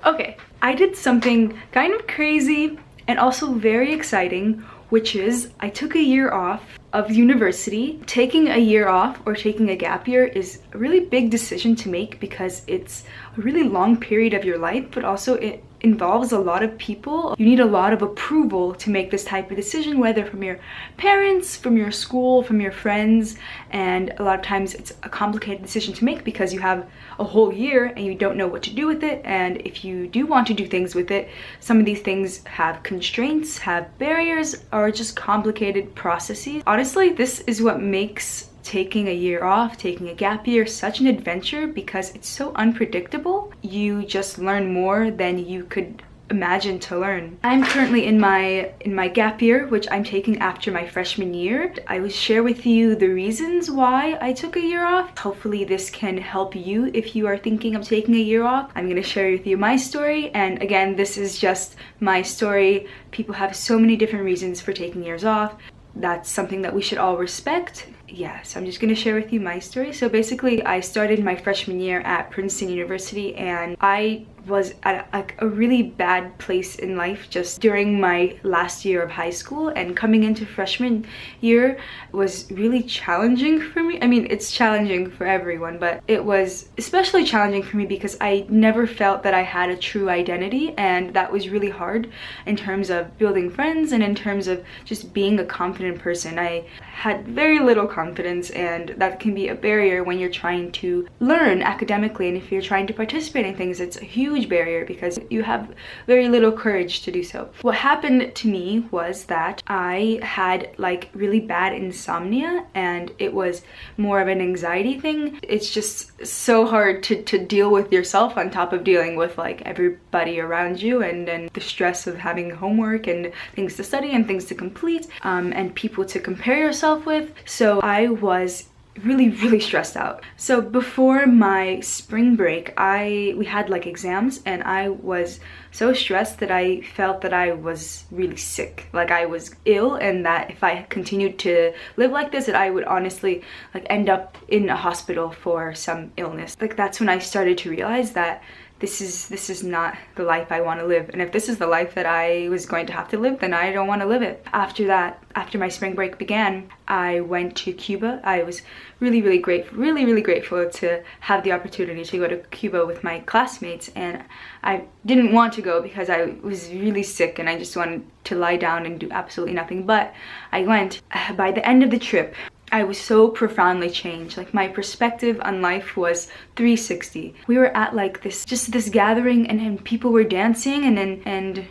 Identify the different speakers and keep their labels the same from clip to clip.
Speaker 1: Okay, I did something kind of crazy and also very exciting, which is I took a year off of university. Taking a year off or taking a gap year is a really big decision to make because it's a really long period of your life, but also it involves a lot of people. You need a lot of approval to make this type of decision, whether from your parents, from your school, from your friends, and a lot of times it's a complicated decision to make because you have a whole year and you don't know what to do with it. And if you do want to do things with it, some of these things have constraints, have barriers, or just complicated processes. Honestly, this is what makes taking a year off, taking a gap year, such an adventure because it's so unpredictable. You just learn more than you could imagine to learn. I'm currently in my gap year, which I'm taking after my freshman year. I will share with you the reasons why I took a year off. Hopefully this can help you if you are thinking of taking a year off. I'm going to share with you my story, and again, this is just my story. People have so many different reasons for taking years off. That's something that we should all respect. Yeah, so I'm just gonna share with you my story. So basically, I started my freshman year at Princeton University, and I was at a really bad place in life just during my last year of high school, and coming into freshman year was really challenging for me. I mean, it's challenging for everyone, but it was especially challenging for me because I never felt that I had a true identity, and that was really hard in terms of building friends and in terms of just being a confident person. I had very little confidence, and that can be a barrier when you're trying to learn academically, and if you're trying to participate in things, it's a huge barrier because you have very little courage to do so. What happened to me was that I had like really bad insomnia, and it was more of an anxiety thing. It's just so hard to deal with yourself on top of dealing with like everybody around you, and then the stress of having homework and things to study and things to complete, and people to compare yourself with. So I was really stressed out. So before my spring break, we had like exams, and I was so stressed that I felt that I was really sick, like I was ill, and that if I continued to live like this, that I would honestly like end up in a hospital for some illness. Like that's when I started to realize that this is not the life I want to live, and if this is the life that I was going to have to live, then I don't want to live it. After that, after my spring break began, I went to Cuba. I was really grateful to have the opportunity to go to Cuba with my classmates, and I didn't want to go because I was really sick and I just wanted to lie down and do absolutely nothing, but I went. By the end of the trip, I was so profoundly changed. Like my perspective on life was 360. We were at like this gathering, and people were dancing and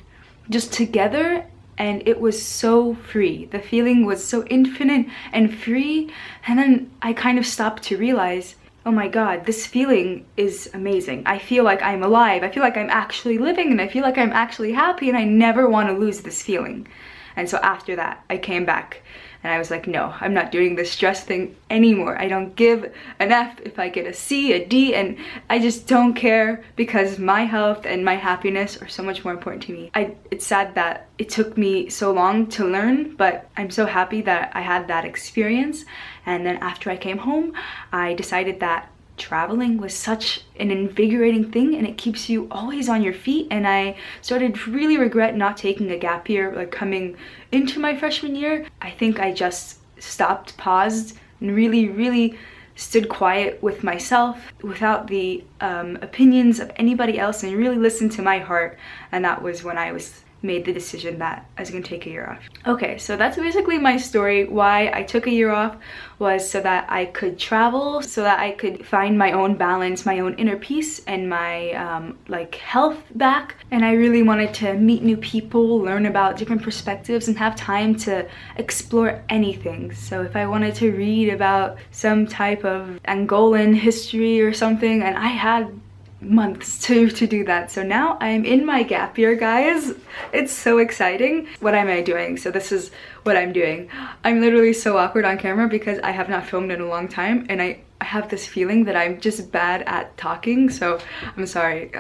Speaker 1: just together, and it was so free. The feeling was so infinite and free, and then I kind of stopped to realize, oh my god, this feeling is amazing. I feel like I'm alive. I feel like I'm actually living, and I feel like I'm actually happy, and I never want to lose this feeling. And so after that, I came back and I was like, no, I'm not doing this stress thing anymore. I don't give an F if I get a C, a D, and I just don't care because my health and my happiness are so much more important to me. It's sad that it took me so long to learn, but I'm so happy that I had that experience. And then after I came home, I decided that traveling was such an invigorating thing, and it keeps you always on your feet, and I started to really regret not taking a gap year like coming into my freshman year. I think I just stopped, paused, and really stood quiet with myself without the opinions of anybody else, and really listened to my heart, and that was when I made the decision that I was gonna take a year off. Okay, so that's basically my story. Why I took a year off was so that I could travel, so that I could find my own balance, my own inner peace, and my like health back. And I really wanted to meet new people, learn about different perspectives, and have time to explore anything. So if I wanted to read about some type of Angolan history or something, and I had months to do that. So now I'm in my gap year, guys. It's so exciting. What am I doing? So this is what I'm doing. I'm literally so awkward on camera because I have not filmed in a long time, and I have this feeling that I'm just bad at talking, so I'm sorry.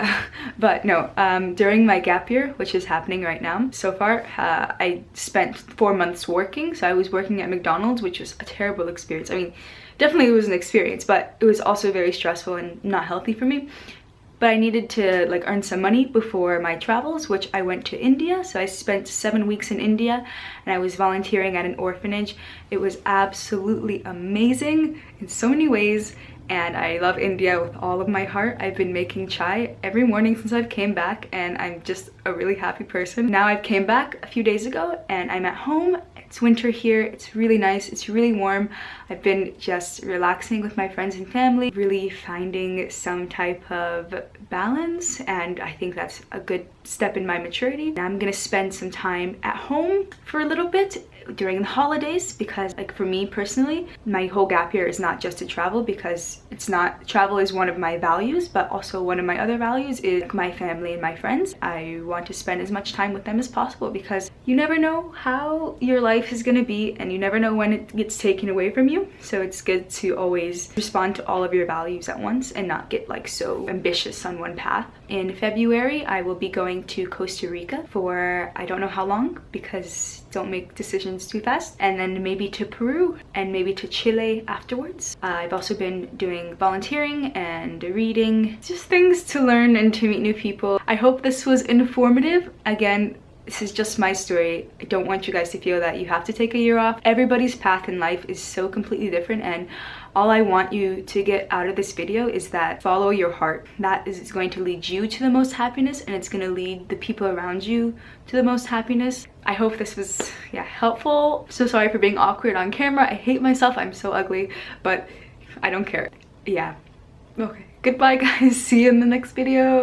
Speaker 1: But no, during my gap year, which is happening right now, so far I spent 4 months working. So I was working at McDonald's, which was a terrible experience. I mean, definitely it was an experience, but it was also very stressful and not healthy for me. but I needed to like earn some money before my travels, which I went to India. So I spent 7 weeks in India and I was volunteering at an orphanage. It was absolutely amazing in so many ways, and I love India with all of my heart. I've been making chai every morning since I've came back, and I'm just a really happy person. Now I've came back a few days ago and I'm at home. It's winter here, it's really nice, it's really warm. I've been just relaxing with my friends and family, really finding some type of balance, and I think that's a good step in my maturity. Now I'm gonna spend some time at home for a little bit during the holidays, because like for me personally, my whole gap year is not just to travel, because it's not, travel is one of my values, but also one of my other values is my family and my friends. I want to spend as much time with them as possible, because you never know how your life is going to be and you never know when it gets taken away from you. So it's good to always respond to all of your values at once and not get like so ambitious on one path. In February, I will be going to Costa Rica for I don't know how long, because don't make decisions too fast, and then maybe to Peru and maybe to Chile afterwards. I've also been doing volunteering and reading, just things to learn and to meet new people. I hope this was informative. Again, this is just my story. I don't want you guys to feel that you have to take a year off. Everybody's path in life is so completely different, and all I want you to get out of this video is that follow your heart. That is going to lead you to the most happiness, and it's going to lead the people around you to the most happiness. I hope this was helpful. So sorry for being awkward on camera. I hate myself. I'm so ugly, but I don't care. Yeah. Okay. Goodbye guys. See you in the next video.